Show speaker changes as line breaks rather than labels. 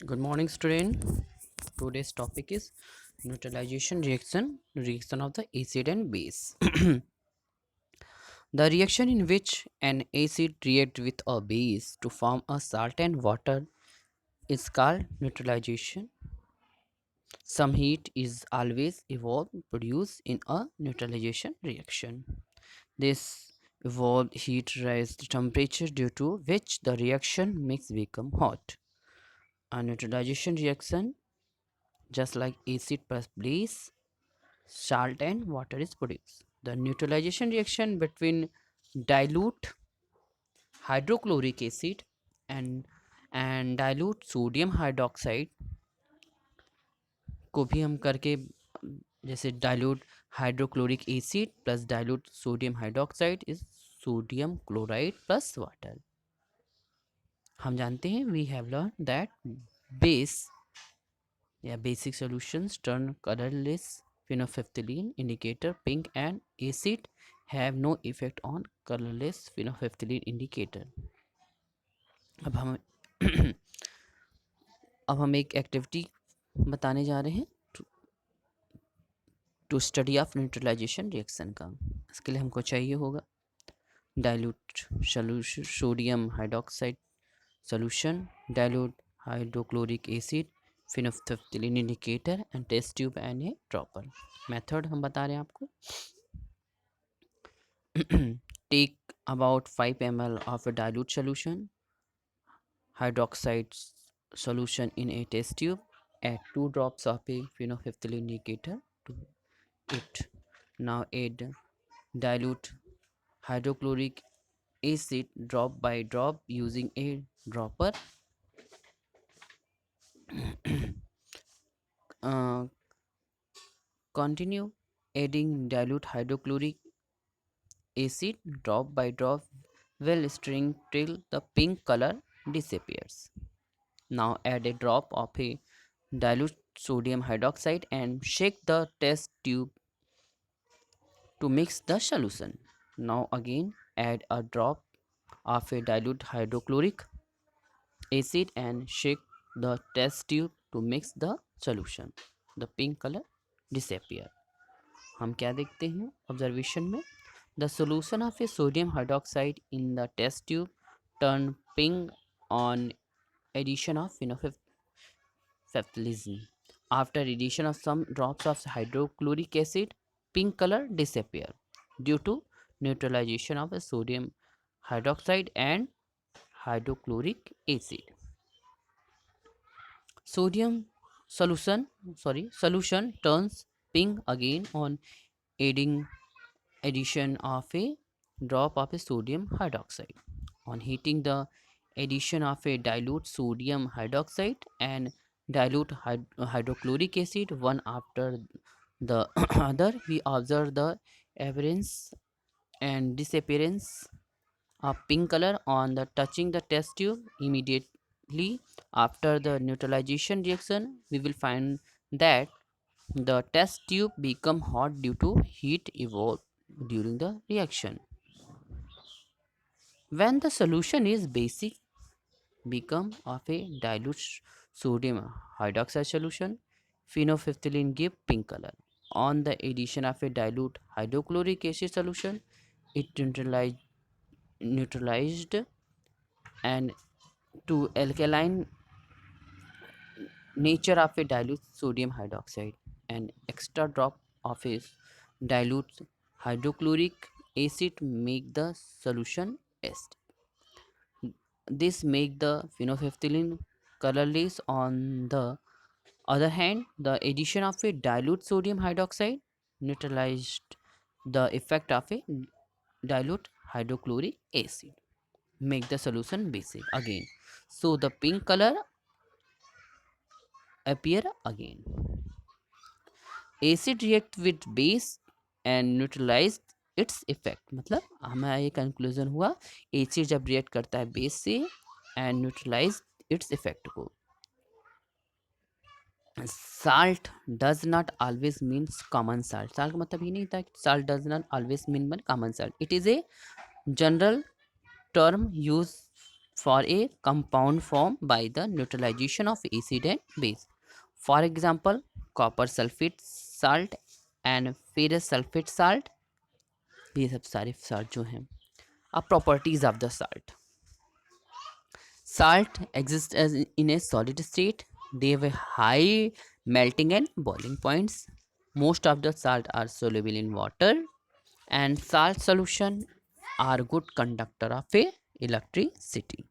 Good morning, student. Today's topic is neutralization reaction of the acid and base. The reaction in which an acid reacts with a base to form a salt and water is called neutralization. Some heat is always evolved produced in a neutralization reaction. This evolved heat raises the temperature due to which the reaction mix become hot. A neutralization reaction, just like acid plus base, salt and water is produced. The neutralization reaction between dilute hydrochloric acid and dilute sodium hydroxide को भी हम करके, जैसे dilute hydrochloric acid plus dilute sodium hydroxide is sodium chloride plus water. हम जानते हैं we have learn that base या basic solutions turn colourless phenolphthalein indicator pink and acid have no effect on colorless phenolphthalein indicator. अब हम अब हम एक activity बताने जा रहे हैं to study of neutralisation reaction का. इसके लिए हमको चाहिए होगा dilute sodium hydroxide solution, dilute hydrochloric acid, phenolphthalein indicator and test tube and a dropper. Method हम बता रहे हैं आपको. Take about 5 ml of a dilute solution hydroxide solution in a test tube. Add 2 drops of a phenolphthalein indicator to it. Now add dilute hydrochloric acid drop by drop using a dropper. Continue adding dilute hydrochloric acid drop by drop while stirring till the pink color disappears. Now add a drop of a dilute sodium hydroxide and shake the test tube to mix the solution. Now again add a drop of a dilute hydrochloric acid and shake the test tube to mix the solution. The pink color disappear. हम क्या देखते हैं observation में? The solution of a sodium hydroxide in the test tube turn pink on addition of phenolphthalein. After addition of some drops of hydrochloric acid, pink color disappear due to neutralization of a sodium hydroxide and hydrochloric acid. Solution turns pink again on adding addition of a drop of a sodium hydroxide. On heating the addition of a dilute sodium hydroxide and dilute hydrochloric acid one after the other, we observe the appearance and disappearance of pink color on the touching the test tube. Immediately after the neutralization reaction, we will find that the test tube become hot due to heat evolved during the reaction. When the solution is basic become of a dilute sodium hydroxide solution, phenolphthalein give pink color. On the addition of a dilute hydrochloric acid solution, it neutralized and to alkaline nature of a dilute sodium hydroxide. An extra drop of a dilute hydrochloric acid make the solution acid. This make the phenolphthalein colorless. On the other hand, the addition of a dilute sodium hydroxide neutralized the effect of a dilute hydrochloric acid, make the solution basic again. So the pink color appear again. Acid react with base and neutralize its effect. मतलब हमारा ये conclusion हुआ, acid जब react करता है base से and neutralise its effect को. Salt does not always means common salt. Salt का मतलब ये नहीं था कि salt does not always mean common salt. It is a general term used for a compound formed by the neutralization of acid and base. For example, copper sulfate salt and ferrous sulfate salt, ये सब सारे salt जो हैं, are properties of the salt. Salt exists as in a solid state. They have a high melting and boiling points. Most of the salt are soluble in water, and salt solution are good conductor of a electricity.